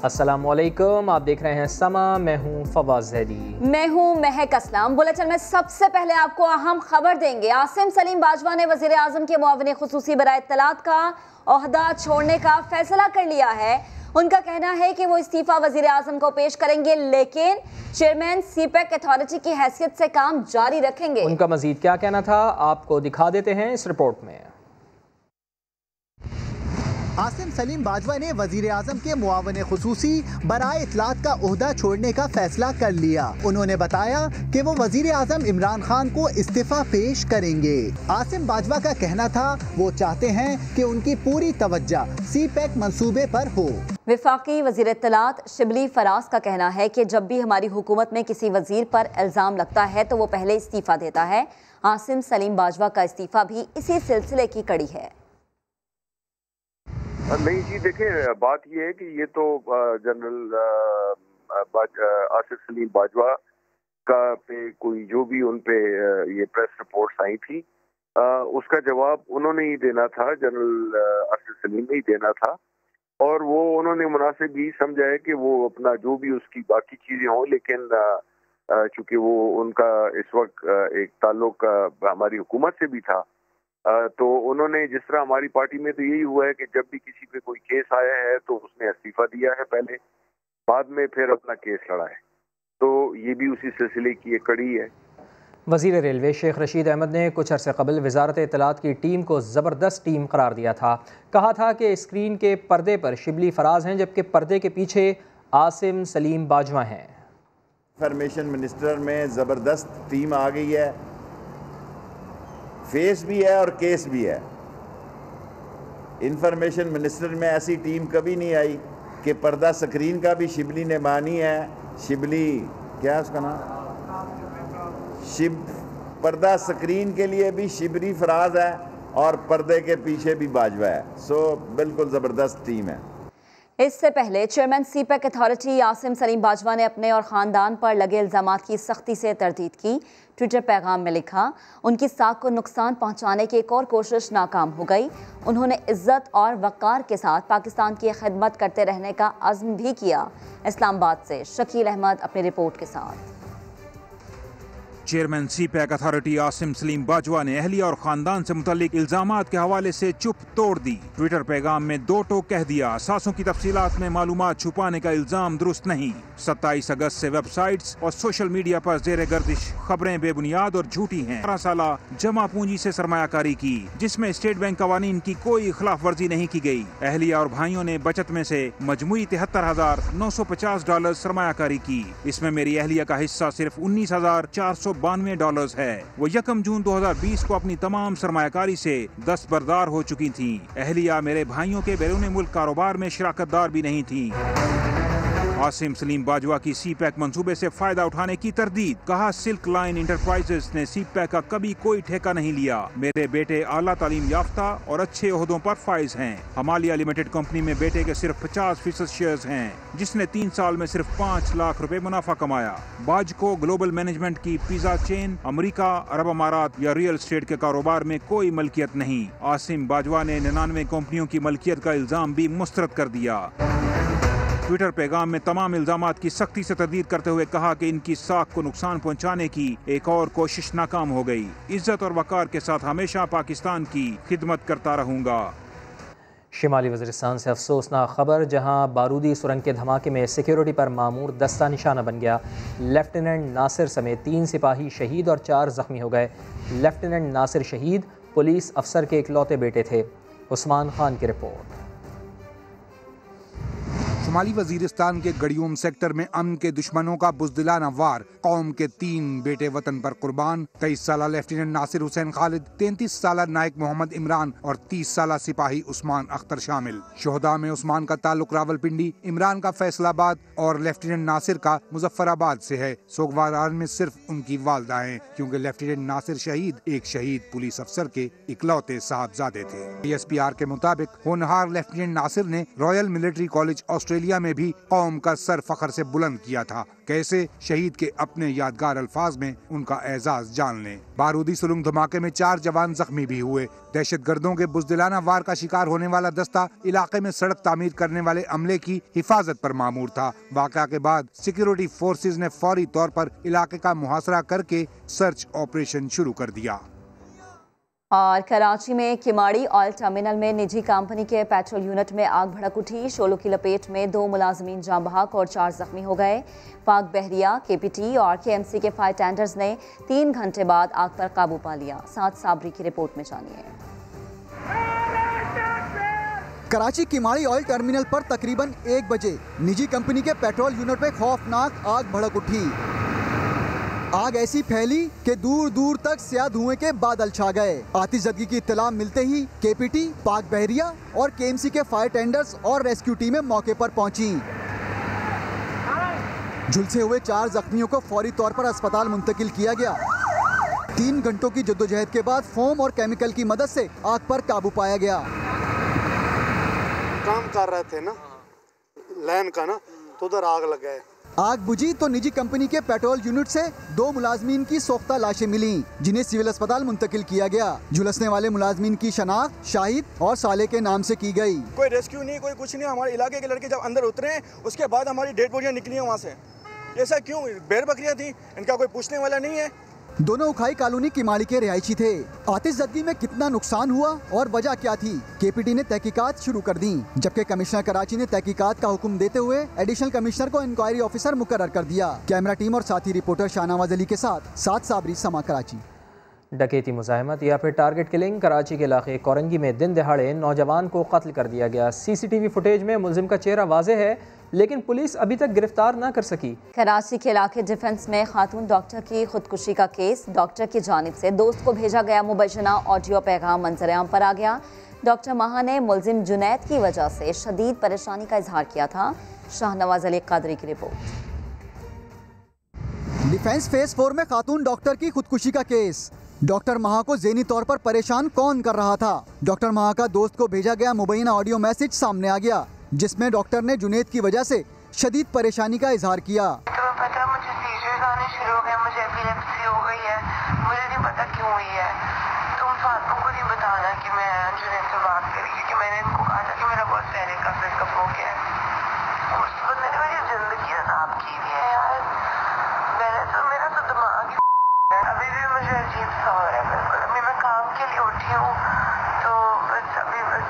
अस्सलामुअलैकुम, आप देख रहे हैं समा। मैं हूं फवाद ज़ैदी। मैं हूं महक असलम। बुलेटिन में सबसे पहले आपको अहम खबर देंगे। आसिम सलीम बाजवा ने वज़ीर आज़म के मुआविन खुसूसी बराए इत्तलात का ओहदा छोड़ने का फैसला कर लिया है। उनका कहना है कि वो इस्तीफा वज़ीर आज़म को पेश करेंगे, लेकिन चेयरमैन सीपैक अथॉरिटी की हैसियत से काम जारी रखेंगे। उनका मजीद क्या कहना था, आपको दिखा देते हैं इस रिपोर्ट में। आसिम सलीम बाजवा ने वजीर आजम के मुआविन खुसूसी बराए इत्तलात का ओहदा छोड़ने का फैसला कर लिया। उन्होंने बताया कि वो वजीर आजम इमरान खान को इस्तीफा पेश करेंगे। आसिम बाजवा का कहना था वो चाहते हैं कि उनकी पूरी तवज्जो सीपैक मंसूबे पर हो। वफाकी वजीर इत्तलात शिबली फराज का कहना है कि जब भी हमारी हुकूमत में किसी वजीर पर इल्ज़ाम लगता है तो वो पहले इस्तीफा देता है। आसिम सलीम बाजवा का इस्तीफा भी इसी सिलसिले की कड़ी है। नहीं जी, देखिए बात यह है कि ये तो जनरल आसिफ सलीम बाजवा का पे कोई जो भी उन पे ये प्रेस रिपोर्ट्स आई थी, उसका जवाब उन्होंने ही देना था, जनरल आसिफ सलीम ने ही देना था। और वो उन्होंने मुनासिब भी समझा है कि वो अपना जो भी उसकी बाकी चीजें हों, लेकिन चूंकि वो उनका इस वक्त एक ताल्लुक हमारी हुकूमत से भी था, तो उन्होंने जिस तरह हमारी पार्टी में तो यही हुआ है कि जब भी किसी पे कोई केस आया है तो उसने इस्तीफा दिया है पहले, बाद में फिर अपना केस लड़ा है। तो ये भी उसी सिलसिले की एक कड़ी है। वज़ीर रेलवे शेख रशीद अहमद ने कुछ अरसे कबल वजारत इत्तलात की टीम को ज़बरदस्त टीम करार दिया था। कहा था कि स्क्रीन के पर्दे पर शिबली फराज हैं, जबकि पर्दे के पीछे आसिम सलीम बाजवा हैं। इंफॉर्मेशन मिनिस्टर में ज़बरदस्त टीम आ गई है, फेस भी है और केस भी है। इंफॉर्मेशन मिनिस्टर में ऐसी टीम कभी नहीं आई कि पर्दा स्क्रीन का भी शिबली ने मानी है। शिबली क्या है उसका नाम, पर्दा स्क्रीन के लिए भी शिबली फराज है और पर्दे के पीछे भी बाजवा है। सो बिल्कुल ज़बरदस्त टीम है। इससे पहले chairman CPEC authority Asim Salim Bajwa ने अपने और ख़ानदान पर लगे इल्ज़ामात की सख्ती से तरदीद की। ट्विटर पैगाम में लिखा, उनकी साख को नुकसान पहुंचाने की एक और कोशिश नाकाम हो गई। उन्होंने इज्जत और वक़ार के साथ पाकिस्तान की खिदमत करते रहने का अज़्म भी किया। इस्लामाबाद से शकील अहमद अपनी रिपोर्ट के साथ। Chairman CPEC authority Asim Salim Bajwa ने अहलिया और खानदान से मुतल्लिक इल्जामात के हवाले से चुप तोड़ दी। ट्विटर पैगाम में दो टोक कह दिया, सासों की तफसीलात में मालूमात छुपाने का इल्जाम दुरुस्त नहीं। 27 अगस्त से वेबसाइट्स और सोशल मीडिया पर जेर गर्दिश खबरें बेबुनियाद और झूठी हैं। 12 साला जमा पूंजी से सरमायाकारी की, जिसमें स्टेट बैंक कवानीन की कोई खिलाफ वर्जी नहीं की गई। अहलिया और भाइयों ने बचत में से मजमूई $73,950 सरमायाकारी की। इसमें मेरी अहलिया का हिस्सा सिर्फ $19,492 है। वो 1 जून 2020 को अपनी तमाम सरमायाकारी से दस्तबरदार हो चुकी थी। अहलिया मेरे भाइयों के बैरून मुल्क कारोबार में शिराकतदार भी नहीं थी। आसिम सलीम बाजवा की सीपैक मंसूबे से फायदा उठाने की तरदीद। कहा, सिल्क लाइन इंटरप्राइजेस ने सीपैक का कभी कोई ठेका नहीं लिया। मेरे बेटे आला तालीम याफ्ता और अच्छे ओहदों पर फाइज हैं। हमालिया लिमिटेड कंपनी में बेटे के सिर्फ 50% शेयर्स हैं, जिसने 3 साल में सिर्फ 5 लाख रुपए मुनाफा कमाया। बाजको ग्लोबल मैनेजमेंट की पिज्जा चेन, अमेरिका, अरब अमारात या रियल एस्टेट के कारोबार में कोई मलकियत नहीं। आसिम बाजवा ने 99 कंपनियों की मलकियत का इल्जाम भी मुस्तरद कर दिया। ट्विटर पैगाम में तमाम इल्जामात की सख्ती से तरदीद करते हुए कहा कि इनकी साख को नुकसान पहुंचाने की एक और कोशिश नाकाम हो गई। इज्जत और वकार के साथ हमेशा पाकिस्तान की खिदमत करता रहूंगा। शिमाली वज़ीरिस्तान से अफसोसनाक खबर, जहां बारूदी सुरंग के धमाके में सिक्योरिटी पर मामूर दस्ता निशाना बन गया। लेफ्टिनेंट नासिर समेत 3 सिपाही शहीद और 4 जख्मी हो गए। लेफ्टिनेंट नासिर शहीद पुलिस अफसर के इकलौते बेटे थे। उस्मान खान की रिपोर्ट। शुमाली वजीरिस्तान के गड़ियोम सेक्टर में अमन के दुश्मनों का बुज़दिलाना वार, कौम के 3 बेटे वतन पर कुर्बान। 23 साला लेफ्टिनेंट नासिर हुसैन खालिद, 33 साला नायक मोहम्मद इमरान और 30 साला सिपाही उस्मान अख्तर शामिल। शोहदा में उस्मान का ताल्लुक रावलपिंडी, इमरान का फैसलाबाद और लेफ्टिनेंट नासिर का मुजफ्फराबाद से है। सोगवार में सिर्फ उनकी वालदा हैं, क्योंकि लेफ्टिनेंट नासिर शहीद एक शहीद पुलिस अफसर के इकलौते साहबजादे थे। PSPR के मुताबिक होनहार लेफ्टिनेंट नासिर ने रॉयल मिलिट्री कॉलेज ऑस्ट्रेलिया बहलिया में भी कौम का सर फख्र से बुलंद किया था। कैसे शहीद के अपने यादगार अल्फाज में उनका एजाज जान लें। बारूदी सुरंग धमाके में 4 जवान जख्मी भी हुए। दहशतगर्दों के बुज़दिलाना वार का शिकार होने वाला दस्ता इलाके में सड़क तामीर करने वाले अमले की हिफाजत पर मामूर था। वाक़या के बाद सिक्योरिटी फोर्सेज ने फौरी तौर पर इलाके का मुहासरा करके सर्च ऑपरेशन शुरू कर दिया। और कराची में किमाड़ी ऑयल टर्मिनल में निजी कंपनी के पेट्रोल यूनिट में आग भड़क उठी। शोलों की लपेट में 2 मुलाजमीन जाँ बहक और 4 जख्मी हो गए। पाक बहरिया, केपीटी और केएमसी के फायर टेंडर्स ने 3 घंटे बाद आग पर काबू पा लिया। साथ साबरी की रिपोर्ट में जानिए। कराची किमाड़ी ऑयल टर्मिनल पर तकरीबन 1 बजे निजी कंपनी के पेट्रोल यूनिट में खौफनाक आग भड़क उठी। आग ऐसी फैली कि दूर दूर तक स्याह धुएं के बादल छा गए। आतिशज़दगी की इत्तला मिलते ही केपीटी, पाक बहरिया और केएमसी के फायर टेंडर्स और रेस्क्यू टीमें मौके पर पहुंची। झुलसे हुए 4 जख्मियों को फौरी तौर पर अस्पताल मुंतकिल किया गया। 3 घंटों की जद्दोजहद के बाद फोम और केमिकल की मदद से आग पर काबू पाया गया। काम कर रहे थे ना लैन का ना, तो उधर आग लग गए। आग बुझी तो निजी कंपनी के पेट्रोल यूनिट से 2 मुलाजमीन की सोख्ता लाशें मिली, जिन्हें सिविल अस्पताल मुंतकिल किया गया। झुलसने वाले मुलाजमीन की शनाख्त शाहिद और साले के नाम से की गई। कोई रेस्क्यू नहीं, कोई कुछ नहीं। हमारे इलाके के लड़के जब अंदर उतरे उसके बाद हमारी डेड बॉडियां निकली हैं वहाँ से। ऐसा क्यों? बेर बकरियाँ थी, इनका कोई पूछने वाला नहीं है। दोनों उखाई कॉलोनी किमाड़ी के रिहायशी थे। आतिशज़दगी में कितना नुकसान हुआ और वजह क्या थी, केपीटी ने तहकीकात शुरू कर दी, जबकि कमिश्नर कराची ने तहकीकात का हुक्म देते हुए एडिशनल कमिश्नर को इंक्वायरी ऑफिसर मुकर्रर कर दिया। कैमरा टीम और साथी रिपोर्टर शाहनवाज अली के साथ साबरी, समा कराची। डकैती, मुज़ाहमत या फिर टारगेट किलिंग। कराची के इलाके कोरंगी में दिन दहाड़े नौजवान को कत्ल कर दिया गया। सीसीटीवी फुटेज में मुलजिम का चेहरा वाज़ेह है, लेकिन पुलिस अभी तक गिरफ्तार न कर सकी। कराची के इलाके डिफेंस में खातून डॉक्टर की खुदकुशी का केस। डॉक्टर की जानिब से दोस्त को भेजा गया मुबैना ऑडियो पैगाम मंजर-ए-आम पर आ गया। डॉक्टर माहा ने मुलजिम जुनैद की वजह से शदीद परेशानी का इजहार किया था। शाहनवाज अली कादरी की रिपोर्ट। डिफेंस फेज 4 में खातून डॉक्टर की खुदकुशी का केस। डॉक्टर माहा को ज़हनी तौर पर परेशान कौन कर रहा था? डॉक्टर माहा का दोस्त को भेजा गया मुबैना ऑडियो मैसेज सामने आ गया, जिसमें डॉक्टर ने जुनैद की वजह से शदीद परेशानी का इजहार किया। तो पता मुझे सीजर्स आने शुरू हो गए, मुझे एपिलेप्सी हो गई है, मुझे नहीं पता क्यों हुई है। तुम फातिमा को नहीं बताना कि मैं जुनैद से बात करी, क्योंकि मैंने इनको कहा था कि मेरा बहुत पहले का ब्रेकअप हो गया है। उस बंदे ने मेरी जिंदगी खराब की हुई है यार। मेरा तो दिमाग ही अभी भी मुझे अजीब सा हो रहा है बिल्कुल। अभी मैं काम के लिए उठी हूँ तो बस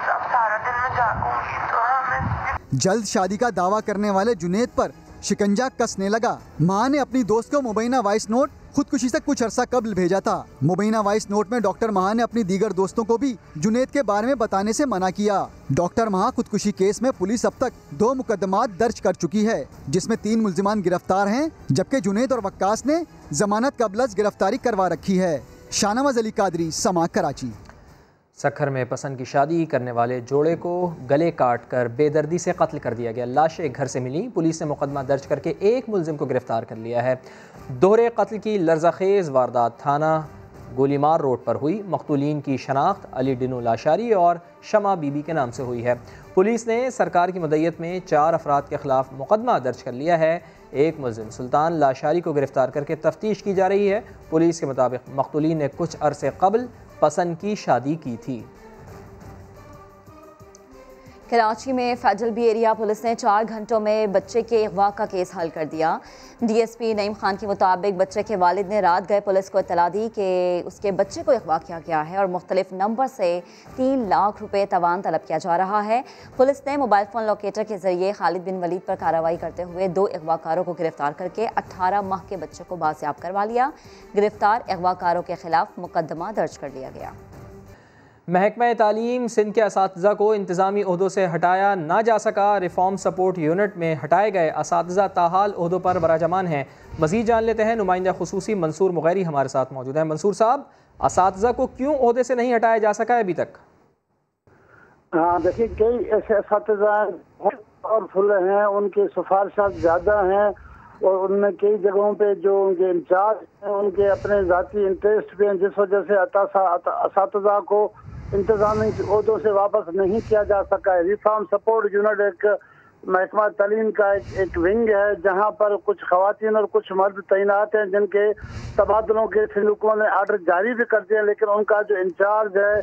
अब सारा दिन मैं जागूंगी। तो हाँ, मैं जल्द शादी का दावा करने वाले जुनैद पर शिकंजा कसने लगा। मां ने अपनी दोस्त को मुबैना वॉइस नोट खुदकुशी से कुछ अरसा कबल भेजा था। मुबैना वॉइस नोट में डॉक्टर माहा ने अपनी दीगर दोस्तों को भी जुनैद के बारे में बताने से मना किया। डॉक्टर माहा खुदकुशी केस में पुलिस अब तक 2 मुकदमात दर्ज कर चुकी है, जिसमें 3 मुल्जिमान गिरफ्तार हैं, जबकि जुनैद और वक्कास ने जमानत कबल गिरफ्तारी करवा रखी है। शाहनवाज अली कादरी, समा कराची। सखर में पसंद की शादी करने वाले जोड़े को गले काट कर बेदर्दी से कत्ल कर दिया गया। लाशें घर से मिली। पुलिस ने मुकदमा दर्ज करके एक मुलजिम को गिरफ्तार कर लिया है। दोहरे कत्ल की लर्ज़ाखेज़ वारदात थाना गोलीमार रोड पर हुई। मक़तूलीन की शनाख्त अली डिनू लाशारी और शमा बीबी के नाम से हुई है। पुलिस ने सरकार की मदय्यत में 4 अफराद के खिलाफ मुकदमा दर्ज कर लिया है। एक मुलजिम सुल्तान लाशारी को गिरफ्तार करके तफ्तीश की जा रही है। पुलिस के मुताबिक मक़तूलीन ने कुछ अरसे कबल पसंद की शादी की थी। कराची में फेडरल बी एरिया पुलिस ने 4 घंटों में बच्चे के अगवा का केस हल कर दिया। डीएसपी नईम खान के मुताबिक बच्चे के वालिद ने रात गए पुलिस को इत्तला दी कि उसके बच्चे को अगवा किया गया है और मुख्तलिफ नंबर से 3 लाख रुपए तवान तलब किया जा रहा है। पुलिस ने मोबाइल फ़ोन लोकेटर के जरिए खालिद बिन वलीद पर कार्रवाई करते हुए 2 अगवाकारों को गिरफ्तार करके 18 माह के बच्चे को बाजियाब करवा लिया। गिरफ्तार अगवाकारों के खिलाफ मुकदमा दर्ज कर लिया गया। महकमा तालीम सिंध के असातिज़ा को इंतज़ामी ओहदों से हटाया ना जा सका। रिफॉर्म सपोर्ट यूनिट में हटाए गए असातिज़ा ताहाल ओहदों पर बराजमान हैं। मज़ीद जान लेते हैं, नुमाइंदा खुसूसी मंसूर मुगैरी हमारे साथ मौजूद हैं। मंसूर साहब, असातिज़ा को क्यों ओहदे से नहीं हटाया जा सका अभी तक? हाँ देखिए, कई ऐसे असातिज़ा पावरफुल हैं, उनकी सिफारिशात ज़्यादा हैं और उनमें कई जगहों पे जो उनके इंचार्ज हैं उनके अपने ज़ाती इंटरेस्ट भी हैं, जिस वजह से असातिज़ा को इंतजामी ओहदों से वापस नहीं किया जा सका है। रिफॉर्म सपोर्ट यूनिट एक महकमा तालीम का एक विंग है जहां पर कुछ खवातीन और कुछ मर्द तैनात हैं जिनके तबादलों के सिलसिलों ने आर्डर जारी भी कर दिया, लेकिन उनका जो इंचार्ज है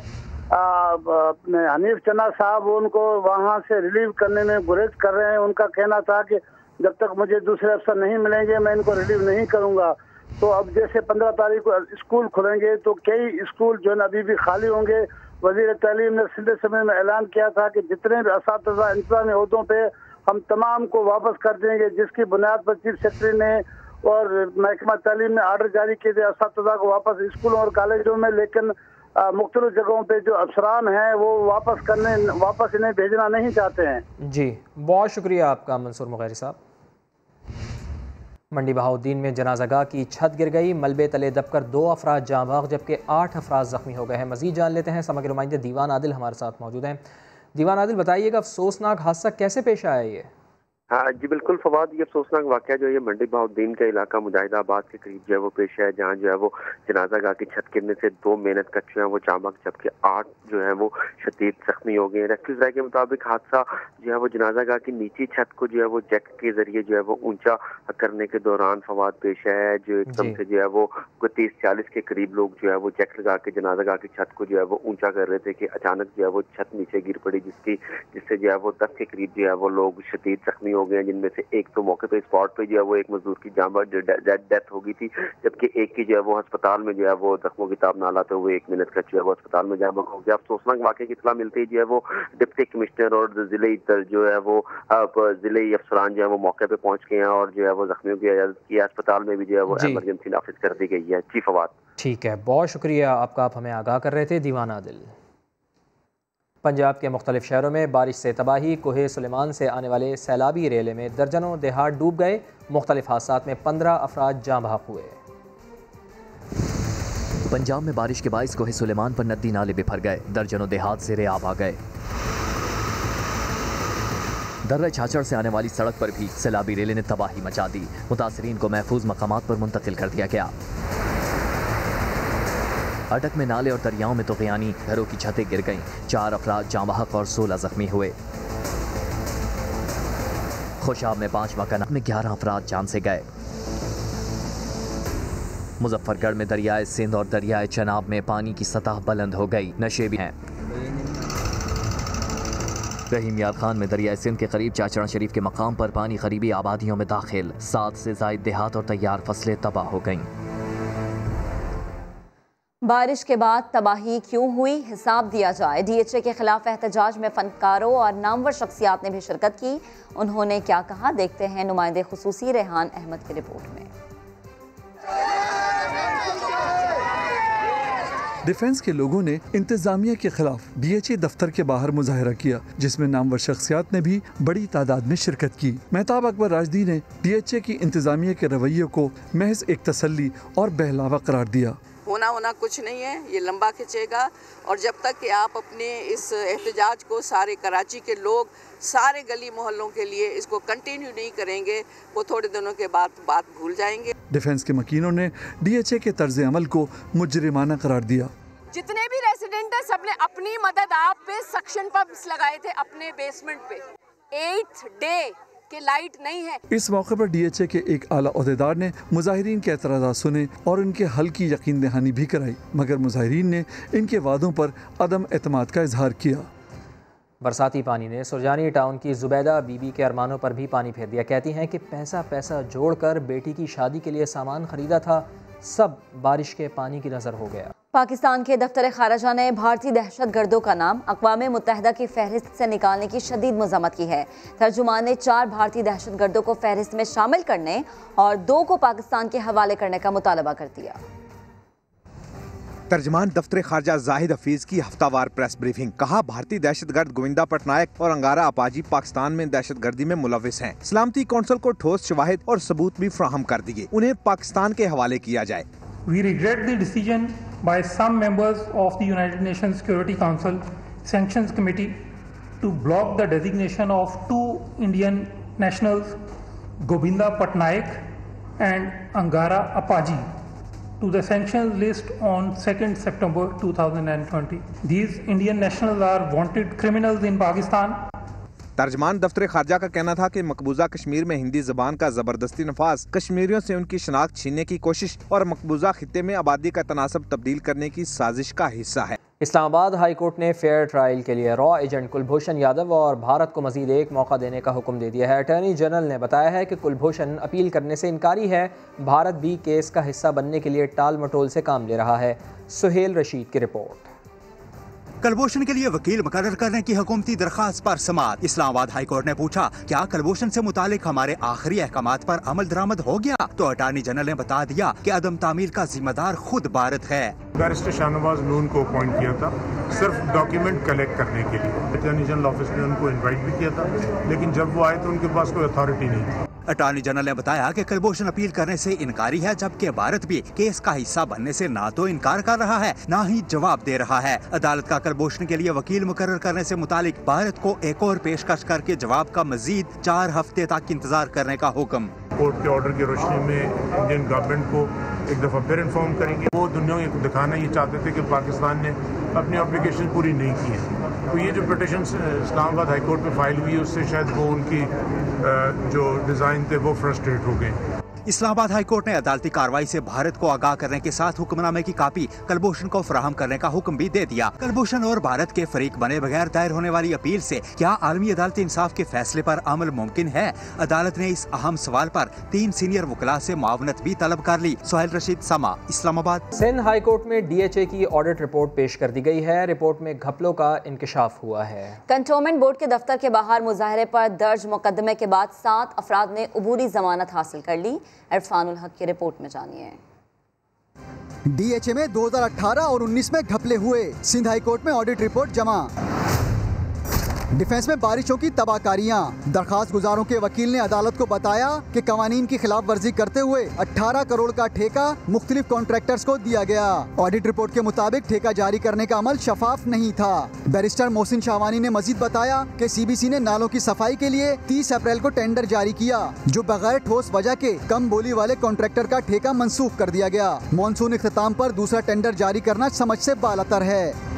अपने हनीफ चन्ना साहब, वो उनको वहां से रिलीव करने में गुरेज कर रहे हैं। उनका कहना था कि जब तक मुझे दूसरे अफसर नहीं मिलेंगे मैं इनको रिलीव नहीं करूंगा। तो अब जैसे 15 तारीख को स्कूल खुलेंगे तो कई स्कूल जो है अभी भी खाली होंगे। वजीर तालीम ने सीधे समय में ऐलान किया था कि जितने भी असातिज़ा इंतज़ामी ओहदों पे हम तमाम को वापस कर देंगे, जिसकी बुनियाद पर चीफ सेक्रेटरी ने और महकमा तालीम ने आर्डर जारी किए थे असातिज़ा को वापस स्कूलों और कॉलेजों में। लेकिन मुख्तलिफ जगहों पे जो अफसरान हैं वो वापस इन्हें भेजना नहीं चाहते हैं। जी, बहुत शुक्रिया आपका मंसूर मुगैरी साहब। मंडी बहाउद्दीन में जनाज़ागाह की छत गिर गई, मलबे तले दबकर 2 अफराद जाँ बहक जबकि 8 अफराद ज़ख्मी हो गए हैं। मज़ीद जान लेते हैं, समग्र नुमाइंदे दीवान आदिल हमारे साथ मौजूद हैं। दीवान आदिल, बताइएगा अफसोसनाक हादसा कैसे पेश आया ये? हाँ जी बिल्कुल फवाद, ये अफसोसनाक वाक़या जो है मंडी बहाउद्दीन का इलाका मुजाहिदाबाद के करीब जो है वो पेश है, जहाँ जो है वो जनाज़ागाह की छत गिरने से 2 मेहनत कश हैं वो चामक, जबकि 8 जो है वो शदीद जख्मी हो गए हैं। रेस्क्यू राय के मुताबिक हादसा जो है वो जनाज़ागाह की नीची छत को जो है वो जैक के जरिए जो है वो ऊंचा करने के दौरान फवाद पेश है, जो एकदम से जो है वो 30-40 के करीब लोग जो है वो जैक लगा के जनाज़ागाह की छत को जो है वो ऊंचा कर रहे थे कि अचानक जो है वो छत नीचे गिर पड़ी, जिससे जो है वो 10 के करीब जो है वो लोग शदीद जख्मी हो गए, जिनमें से एक तो मौके पे स्पॉट पे जो है वो एक मजदूर की डेथ हो गई थी, जबकि एक की जो है वो अस्पताल में जो है वो जख्मों की ताब ना लाते हुए 1 मिनट का जो है वो अस्पताल में जाम हो गया। अफसोसनाक वाक़े की इत्तला मिलती है जो है वो डिप्टी कमिश्नर और जिले जो है वो जिले अफसरान जो है वो मौके पे पहुंच गए हैं और जो है वो जख्मियों की अस्पताल में भी जो है वो इमरजेंसी नाफिज कर दी गई है। जी फवाद, ठीक है, बहुत शुक्रिया आपका, आप हमें आगाह कर रहे थे। दीवान आदिल। पंजाब के मुख्तलिफ शहरों में बारिश से तबाही, कोहे सुलेमान से आने वाले सैलाबी रेले में दर्जनों देहात डूब गए, मुख्तलिफ हादसात में 15 अफराद जाँ बहक हुए। पंजाब में बारिश के बाइस कोहे सुलेमान पर नदी नाले बिफर गए, दर्जनों देहात ज़ेरे आब आ गए। दर्रा छाछड़ से आने वाली सड़क पर भी सैलाबी रेले ने तबाही मचा दी, मुतासरीन को महफूज मकामात पर मुंतकिल कर दिया गया। अटक में नाले और दरियाओं में तुग़यानी, घरों की छतें गिर गईं, 4 अफराद जाँ बहक और 16 जख्मी हुए। खुशाब में 5 मकानात में 11 अफराद जान से गए। मुजफ्फरगढ़ में दरियाए सिंध और दरियाए चनाब में पानी की सतह बुलंद हो गई, नशे भी हैं। रहीम यार खान में दरियाए सिंध के करीब चाचड़ा शरीफ के मकाम पर पानी करीबी आबादियों में दाखिल, 7 से ज़ायद देहात और तैयार फसलें तबाह हो गईं। बारिश के बाद तबाही क्यों हुई, हिसाब दिया जाए। DHA के खिलाफ एहतजाज में फनकारों और नामवर शख्सियात ने भी शिरकत की। उन्होंने क्या कहा, देखते हैं नुमाइंदे खुसूसी रेहान अहमद की रिपोर्ट में। डिफेंस के लोगों ने इंतजामिया के खिलाफ DHA दफ्तर के बाहर मुजाहरा किया, जिसमें नामवर शख्सियात ने भी बड़ी तादाद में शिरकत की। मेहताब अकबर राजदी ने DHA की इंतजामिया के रवैये को महज एक तसल्ली और बहलावा करार दिया। होना कुछ नहीं है, ये लंबा खिंचेगा और जब तक कि आप अपने इस एहतजाज को सारे कराची के लोग सारे गली मोहल्लों के लिए इसको कंटिन्यू नहीं करेंगे, वो थोड़े दिनों के बाद बात भूल जाएंगे। डिफेंस के मकीनों ने DHA के तर्ज अमल को मुजरिमाना करार दिया। जितने भी रेसिडेंट है सबने अपनी मदद आप पे सक्शन पंप्स लगाए थे अपने बेसमेंट पे, 8th डे के लाइट नहीं है। इस मौके पर DHA के एक आला ओहदेदार ने मुजाहिरीन के एतराज़ात सुने और उनके हल की यकीन दहानी भी कराई, मगर मुजाहिरीन ने इनके वादों पर अदम एतमाद का इजहार किया। बरसाती पानी ने सुरजानी टाउन की जुबैदा बीबी के अरमानों पर भी पानी फेर दिया। कहती हैं कि पैसा जोड़कर बेटी की शादी के लिए सामान खरीदा था, सब बारिश के पानी की नजर हो गया। पाकिस्तान के दफ्तर खारजा ने भारतीय दहशत गर्दों का नाम अक़वाम मुत्तहिदा की फहरिस्त से निकालने की शदीद मज़म्मत की है। तर्जुमान ने 4 भारतीय दहशत गर्दों को फहरिस्त में शामिल करने और 2 को पाकिस्तान के हवाले करने का मुतालबा कर दिया। तर्जमान दफ्तर खारजा जाहिद हफीज की हफ्तावार प्रेस ब्रीफिंग, कहा भारतीय दहशत गर्द गोविंदा पटनायक और अंगारा अपाजी पाकिस्तान में दहशत गर्दी में मुलविस हैं। सलामती कौंसिल को ठोस शवाहिद और सबूत भी फ्राहम कर दिए, उन्हें पाकिस्तान के हवाले किया जाए। We regret the decision by some members of the United Nations Security Council Sanctions Committee to block the designation of 2 Indian nationals, Govinda Patnaik and Angara Apaji, to the sanctions list on 2nd September 2020. These Indian nationals are wanted criminals in Pakistan. तर्जमान दफ्तर खारजा का कहना था कि मकबूजा कश्मीर में हिंदी ज़बान का जबरदस्ती नफाज कश्मीरियों से उनकी शनाख्त छीनने की कोशिश और मकबूजा खित्ते में आबादी का तनासब तब्दील करने की साजिश का हिस्सा है। इस्लामाबाद हाई कोर्ट ने फेयर ट्रायल के लिए रॉ एजेंट कुलभूषण यादव और भारत को मजीद एक मौका देने का हुक्म दे दिया है। अटॉर्नी जनरल ने बताया है कि कुलभूषण अपील करने से इनकारी है। भारत भी केस का हिस्सा बनने के लिए टाल मटोल से काम ले रहा है। सुहेल रशीद की रिपोर्ट। कुलभूषण के लिए वकील मुकर्रर करने की हुकूमती दरखास्त पर समाअत। इस्लामाबाद हाई कोर्ट ने पूछा, क्या कुलभूषण से मुतालिक हमारे आखिरी अहकामात पर अमल दरामद हो गया? तो अटॉर्नी जनरल ने बता दिया कि अदम तामील का जिम्मेदार खुद भारत है। बैरिस्टर शाहनवाज नून को अपॉइंट किया था सिर्फ डॉक्यूमेंट कलेक्ट करने के लिए। अटॉर्नी जनरल ऑफिस ने उनको इन्वाइट भी किया था, लेकिन जब वो आए तो उनके पास कोई अथॉरिटी नहीं थी। अटॉर्नी जनरल ने बताया कि कुलभूषण अपील करने से इनकारी है, जबकि भारत भी केस का हिस्सा बनने से ना तो इनकार कर रहा है ना ही जवाब दे रहा है। अदालत का कुलभूषण के लिए वकील मुकर्रर करने से मुतालिक भारत को एक और पेशकश करके जवाब का मजीद 4 हफ्ते तक इंतजार करने का हुक्म। कोर्ट के ऑर्डर की रोशनी में इंडियन गवर्नमेंट को एक दफा फिर इन्फॉर्म करेंगे। वो दुनिया को दिखाना ये चाहते थे कि पाकिस्तान ने अपनी एप्लीकेशन पूरी नहीं की है। तो ये जो पिटिशन इस्लामाबाद हाई कोर्ट में फाइल हुई है, उससे शायद वो उनकी जो डिज़ाइन थे वो फ्रस्ट्रेट हो गए। इस्लामाबाद हाई कोर्ट ने अदालती कार्रवाई से भारत को आगाह करने के साथ हुक्मनामे की कापी कुलभूषण को फराहम करने का हुक्म भी दे दिया। कुलभूषण और भारत के फरीक बने बगैर दायर होने वाली अपील से क्या आलमी अदालती इंसाफ के फैसले पर अमल मुमकिन है? अदालत ने इस अहम सवाल पर 3 सीनियर वकला से मुआवनत भी तलब कर ली। सुहेल रशीद, समा, इस्लामाबाद। सिंध हाई कोर्ट में DHA की ऑडिट रिपोर्ट पेश कर दी गई है। रिपोर्ट में घपलों का इंकशाफ हुआ है। कंटोनमेंट बोर्ड के दफ्तर के बाहर मुजाहरे पर दर्ज मुकदमे के बाद 7 अफराद ने अबूरी जमानत हासिल कर ली। इरफानुल हक की रिपोर्ट में जानिए। DHA में 2018 और 19 में घपले हुए। सिंध हाई कोर्ट में ऑडिट रिपोर्ट जमा। डिफेंस में बारिशों की तबाहकारियां। दरखास्त गुजारों के वकील ने अदालत को बताया कि कवानीन की खिलाफ वर्जी करते हुए 18 करोड़ का ठेका मुख्तलिफ कॉन्ट्रैक्टर्स को दिया गया। ऑडिट रिपोर्ट के मुताबिक ठेका जारी करने का अमल शफाफ नहीं था। बैरिस्टर मोहसिन शाहवानी ने मजीद बताया कि CBC ने नालों की सफाई के लिए 30 अप्रैल को टेंडर जारी किया, जो बगैर ठोस वजह के कम बोली वाले कॉन्ट्रैक्टर का ठेका मंसूख कर दिया गया। मानसून इख्तिताम पर दूसरा टेंडर जारी करना समझ से बालातर है।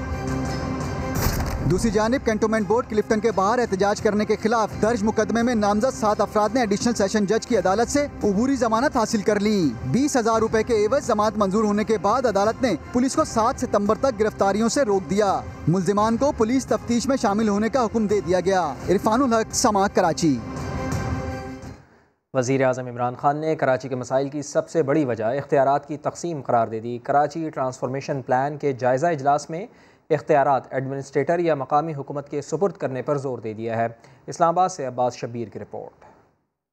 दूसरी जानिब कैंटोनमेंट बोर्ड क्लिफ्टन के बाहर एहतजाज करने के खिलाफ दर्ज मुकदमे में नामजद 7 अफराद ने एडिशनल सेशन जज की अदालत से अबूरी जमानत हासिल कर ली। 20,000 रुपए के एवज जमानत मंजूर होने के बाद अदालत ने पुलिस को 7 सितंबर तक गिरफ्तारियों से रोक दिया। मुल्जिमान को पुलिस तफ्तीश में शामिल होने का हुक्म दे दिया गया। इरफानुल हक, समा, कराची। वज़ीर आज़म इमरान खान ने कराची के मसाइल की सबसे बड़ी वजह इख्तियारात की तकसीम करार दे दी। कराची ट्रांसफॉर्मेशन प्लान के जायज़ा इजलास में इख्तियारात एडमिनिस्ट्रेटर या मकामी हुकूमत के सुपुर्द करने पर जोर दे दिया है। इस्लामाबाद से अब्बास शब्बीर की रिपोर्ट।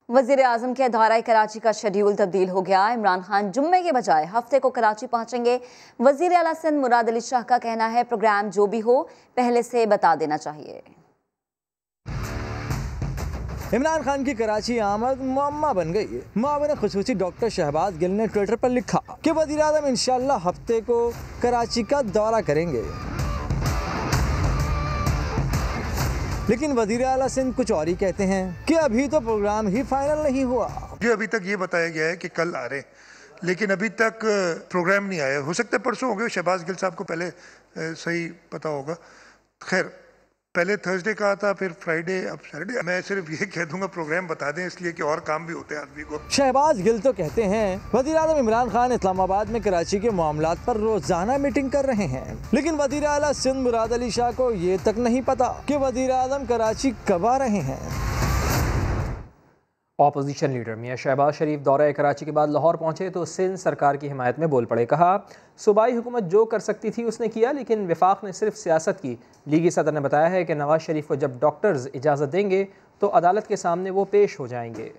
वज़ीर आज़म के दौरा कराची का शेड्यूल तब्दील हो गया। इमरान खान जुम्मे के बजाय हफ्ते को कराची पहुंचेंगे। वज़ीर आला सिंध मुराद अली शाह का कहना है, प्रोग्राम जो भी हो पहले से बता देना चाहिए। इमरान खान की कराची आमद मुअम्मा बन गई है। मुआविन खुसूसी डॉक्टर शहबाज गिल ने ट्विटर पर लिखा कि वज़ीर आज़म इंशाअल्लाह हफ्ते को कराची का दौरा करेंगे, लेकिन वज़ीर आला सिंध कुछ और ही कहते हैं कि अभी तो प्रोग्राम ही फाइनल नहीं हुआ। जी अभी तक ये बताया गया है कि कल आ रहे, लेकिन अभी तक प्रोग्राम नहीं आया। हो सकता है परसों होंगे, शहबाज गिल साहब को पहले सही पता होगा। खैर, पहले थर्सडे कहा था, फिर फ्राइडे, अब सैटरडे। मैं सिर्फ ये कह दूंगा प्रोग्राम बता दें, इसलिए कि और काम भी होते हैं आदमी को। शहबाज गिल तो कहते हैं वज़ीर आज़म इमरान खान इस्लामाबाद में कराची के मामलात पर रोजाना मीटिंग कर रहे हैं, लेकिन वज़ीर आला सिंध मुराद अली शाह को ये तक नहीं पता कि वज़ीर आज़म कराची कब आ रहे हैं। ऑपोजिशन लीडर मियां शहबाज शरीफ दौरा कराची के बाद लाहौर पहुंचे तो सिंध सरकार की हिमायत में बोल पड़े। कहा, सूबाई हुकूमत जो कर सकती थी उसने किया, लेकिन वफाक ने सिर्फ सियासत की। लीगी सदर ने बताया है कि नवाज शरीफ को जब डॉक्टर्स इजाज़त देंगे तो अदालत के सामने वो पेश हो जाएंगे।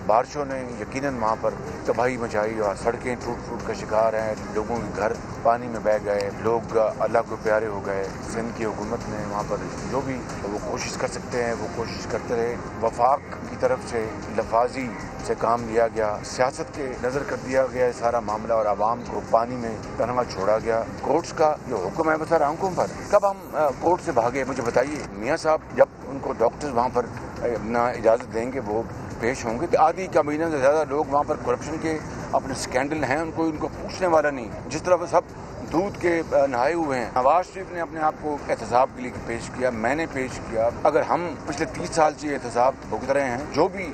बारिशों ने यकीनन वहाँ पर तबाही मचाई और सड़कें टूट का शिकार हैं, लोगों के घर पानी में बह गए, लोग अल्लाह को प्यारे हो गए। सिंध की हुकूमत ने वहाँ पर जो भी वो कोशिश कर सकते हैं वो कोशिश करते रहे। वफाक की तरफ से लफाजी से काम लिया गया, सियासत के नज़र कर दिया गया सारा मामला और आवाम को पानी में तनहा छोड़ा गया। कोर्ट्स का जो हुक्म है वो सर आंखों पर, कब हम कोर्ट से भागे मुझे बताइए। मियाँ साहब जब उनको डॉक्टर्स वहाँ पर अपना इजाज़त देंगे वो पेश होंगे। तो आधी का महीना से ज़्यादा लोग वहाँ पर करप्शन के अपने स्कैंडल हैं, उनको पूछने वाला नहीं। जिस तरह सब दूध के नहाए हुए हैं। नवाज शरीफ ने अपने आप को एहतसाब के लिए पेश किया, मैंने पेश किया। अगर हम पिछले 30 साल से एहतसाब भुगत रहे हैं, जो भी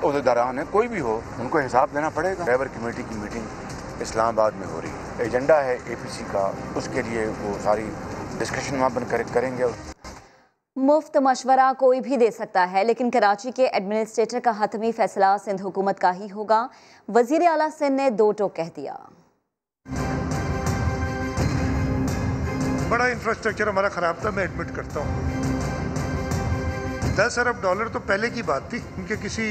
ओहदेदारान है, कोई भी हो, उनको हिसाब देना पड़ेगा। लेबर कमेटी की मीटिंग इस्लामाबाद में हो रही है, एजेंडा है APC का, उसके लिए वो सारी डिस्कशन वहाँ पर करेंगे। मुफ्त मशवरा कोई भी दे सकता है, लेकिन कराची के एडमिनिस्ट्रेटर का हतमी फैसला सिंध हुकूमत का ही होगा। वजीर आला सिंध ने दो टोक कह दिया। बड़ा इंफ्रास्ट्रक्चर हमारा खराब था, मैं एडमिट करता हूँ। $10 अरब तो पहले की बात थी। उनके किसी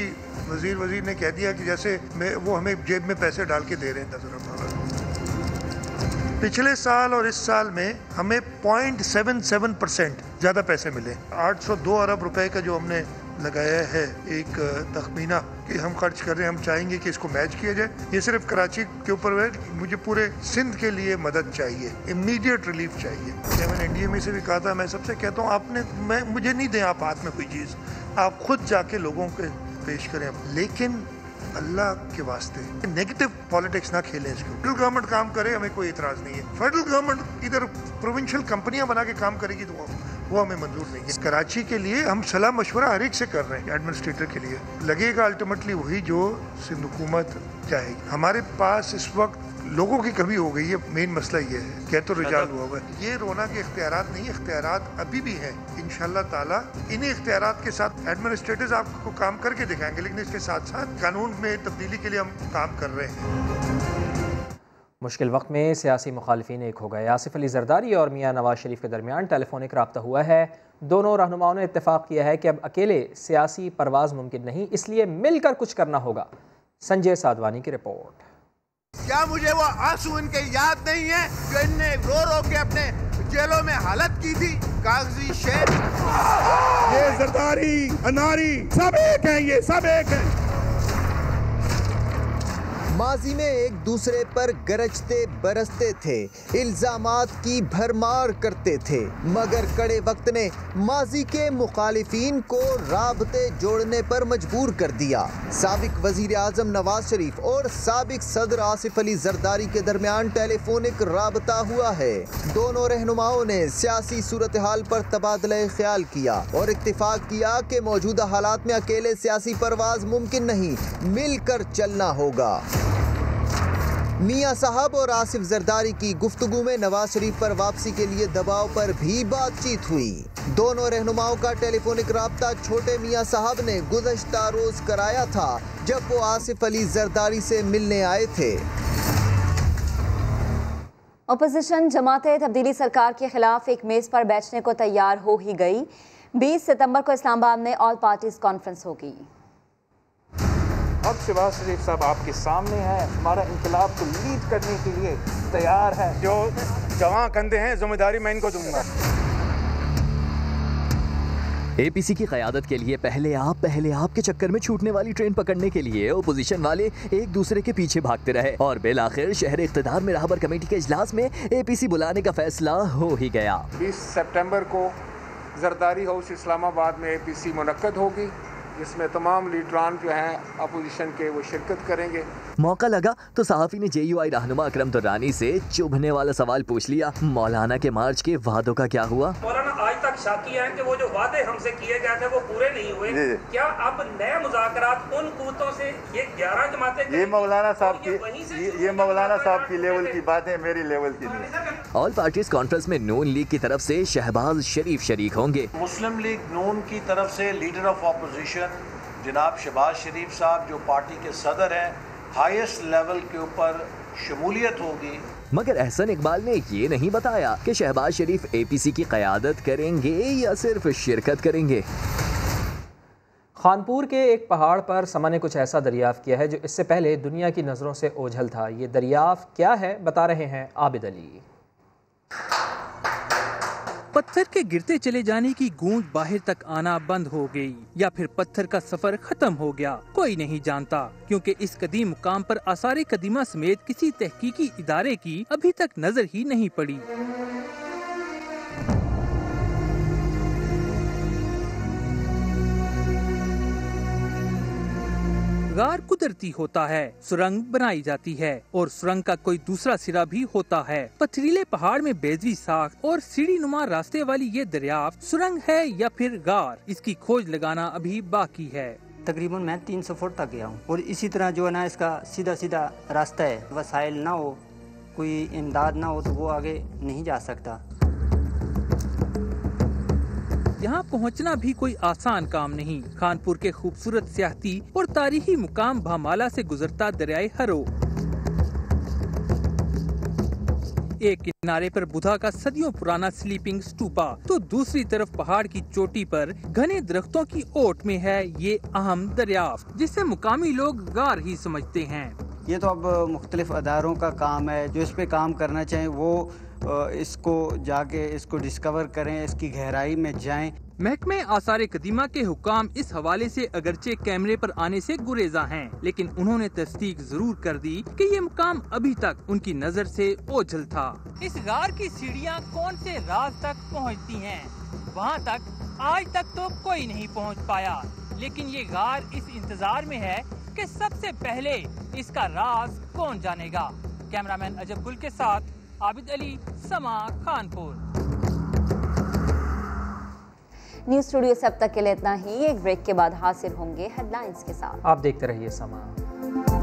वजीर ने कह दिया कि जैसे वो हमें जेब में पैसे डाल के दे रहे हैं $10 अरब। पिछले साल और इस साल में हमें 0.77% ज़्यादा पैसे मिले। 802 अरब रुपए का जो हमने लगाया है एक तखमीना कि हम खर्च कर रहे हैं, हम चाहेंगे कि इसको मैच किया जाए। ये सिर्फ कराची के ऊपर है, मुझे पूरे सिंध के लिए मदद चाहिए, इमीडिएट रिलीफ चाहिए। मैंने NDA से भी कहा था, मैं सबसे कहता हूँ मुझे नहीं दें आप हाथ में कोई चीज़, आप खुद जाके लोगों के पेश करें। लेकिन अल्लाह के वास्ते नेगेटिव पॉलिटिक्स ना खेलें। इसको फेडरल गवर्नमेंट काम करे, हमें कोई इतराज नहीं है। फेडरल गवर्नमेंट इधर प्रोविंशियल कंपनियां बना के काम करेगी तो वो हमें मंजूर नहीं है। कराची के लिए हम सलाह मशवरा हर एक से कर रहे हैं, एडमिनिस्ट्रेटर के लिए लगेगा अल्टीमेटली वही जो सिंध हुकूमत चाहेगी। हमारे पास इस वक्त लोगों की कमी हो गई है, मेन मसला ये है। कह तो रिजाल हुआ हुआ है, ये रोना के इख्तियारात नहीं, इख्तियारात अभी भी हैं। इंशाअल्लाह ताला इन्हीं इख्तियारात के साथ एडमिनिस्ट्रेटर्स आपको काम करके दिखाएंगे, लेकिन इसके साथ साथ कानून में तब्दीली के लिए हम काम कर रहे हैं। मुश्किल वक्त में सियासी मुखालिफिन एक हो गए। आसिफ अली जरदारी और मियाँ नवाज शरीफ के दरमियान टेलीफोनिक रब्ता हुआ है। दोनों रहनुमाओं ने इत्तेफाक किया है कि अब अकेले सियासी परवाज मुमकिन नहीं, इसलिए मिलकर कुछ करना होगा। संजय साधवानी की रिपोर्ट। क्या मुझे वो आंसू इनके याद नहीं है जो इनने रो रो के अपने जेलों में हालत की थी? कागजी शेर, ये जरदारी, अनारी सब एक हैं, ये सब एक हैं। माजी में एक दूसरे पर गरजते बरसते थे, इल्जामात की भरमार करते थे, मगर कड़े वक्त ने माजी के मुखालिफिन को राबते जोड़ने पर मजबूर कर दिया। साबिक वजीर आजम नवाज शरीफ और साबिक सदर आसिफ अली जरदारी के दरमियान टेलीफोनिक राबता हुआ है। दोनों रहनुमाओं ने सियासी सूरत हाल पर तबादला ख्याल किया और इत्तिफाक किया कि मौजूदा हालात में अकेले सियासी परवाज मुमकिन नहीं, मिलकर चलना होगा। मियां साहब और आसिफ जरदारी की गुफ्तगू में नवाज शरीफ पर वापसी के लिए दबाव पर भी बातचीत हुई। दोनों रहनुमाओं का टेलीफोनिक राब्ता छोटे मियां साहब ने गुज़श्ता रोज कराया था, जब वो आसिफ अली जरदारी से मिलने आए थे। अपोजिशन जमाते तब्दीली सरकार के खिलाफ एक मेज पर बैठने को तैयार हो ही गई। 20 सितंबर को इस्लामाबाद में ऑल पार्टीज कॉन्फ्रेंस होगी। अब शहबाज शरीफ साहब आपके सामने हैं, हमारा इंकलाब को लीड करने के लिए तैयार है। जो जवां कंधे हैं, जिम्मेदारी मैं इनको दूंगा। APC की क़यादत के लिए पहले आप के चक्कर में छूटने वाली ट्रेन पकड़ने के लिए ओपोजिशन वाले एक दूसरे के पीछे भागते रहे और बिलाखिर शहर इख्तिदार में रहबर कमेटी के इजलास में APC बुलाने का फैसला हो ही गया। 20 सितंबर को जरदारी हाउस इस्लामाबाद में APC मुनक्कद होगी, जिसमें तमाम लीडरान जो हैं अपोजिशन के वो शिरकत करेंगे। मौका लगा तो सहाफ़ी ने JUI रहनुमा अकरम दुर्रानी से चुभने वाला सवाल पूछ लिया, मौलाना के मार्च के वादों का क्या हुआ? मौलाना आज तक शाकी हैं कि वो जो वादे हमसे किए गए थे वो पूरे नहीं हुए। क्या अब नए मुज़ाकरात उन कूतों से ये 11 जमातें? ये मौलाना साहब की लेवल की बातें मेरी लेवल की नहीं। ऑल पार्टीज कॉन्फ्रेंस में नून लीग की तरफ से शहबाज शरीफ शरीक होंगे। मुस्लिम लीग नून की तरफ से लीडर ऑफ ऑपोजिशन जनाब शहबाज शरीफ साहब जो पार्टी के सदर हैं, हाईएस्ट लेवल के ऊपर शमूलियत होगी। मगर एहसन इकबाल ने ये नहीं बताया कि शहबाज शरीफ APC की क़यादत करेंगे या सिर्फ शिरकत करेंगे। खानपुर के एक पहाड़ पर समा ने कुछ ऐसा दरियाफ्त किया है जो इससे पहले दुनिया की नज़रों से ओझल था। ये दरियाफ्त क्या है, बता रहे हैं आबिद अली। पत्थर के गिरते चले जाने की गूंज बाहर तक आना बंद हो गई या फिर पत्थर का सफर खत्म हो गया, कोई नहीं जानता, क्योंकि इस कदीम मुकाम पर आसारे कदीमा समेत किसी तहकीकी इदारे की अभी तक नजर ही नहीं पड़ी। गार कुदरती होता है, सुरंग बनाई जाती है और सुरंग का कोई दूसरा सिरा भी होता है। पथरीले पहाड़ में बेजवी साख्त और सीढ़ी नुमा रास्ते वाली ये दरियाफ्त सुरंग है या फिर गार, इसकी खोज लगाना अभी बाकी है। तकरीबन मैं 300 फुट तक गया हूँ और इसी तरह जो है ना इसका सीधा सीधा रास्ता है, वसाइल ना हो, कोई इमदाद ना हो तो वो आगे नहीं जा सकता। यहाँ पहुँचना भी कोई आसान काम नहीं। खानपुर के खूबसूरत सियाहती और तारीखी मुकाम भामाला से गुजरता दरियाए हरो। एक किनारे पर बुधा का सदियों पुराना स्लीपिंग स्टूपा तो दूसरी तरफ पहाड़ की चोटी पर घने दरख्तों की ओट में है ये अहम दरियाफ्त, जिसे मुकामी लोग गार ही समझते हैं। ये तो अब मुख्तलिफ अदारों का काम है, जो इस पे काम करना चाहें वो इसको जाके इसको डिस्कवर करें, इसकी गहराई में जाएं। महकमे आसार कदीमा के हुकाम इस हवाले से अगरचे कैमरे पर आने से गुरेजा हैं, लेकिन उन्होंने तस्दीक जरूर कर दी कि ये मुकाम अभी तक उनकी नजर से ओझल था। इस गार की सीढ़ियाँ कौन से राज तक पहुँचती हैं, वहाँ तक आज तक तो कोई नहीं पहुँच पाया, लेकिन ये गार इस इंतजार में है कि सबसे पहले इसका राज कौन जानेगा। कैमरामैन अजब गुल के साथ आबिद अली, समा, खानपुर। न्यूज़ स्टूडियो से अब तक के लिए इतना ही। एक ब्रेक के बाद हाजिर होंगे हेडलाइंस के साथ। आप देखते रहिए समा।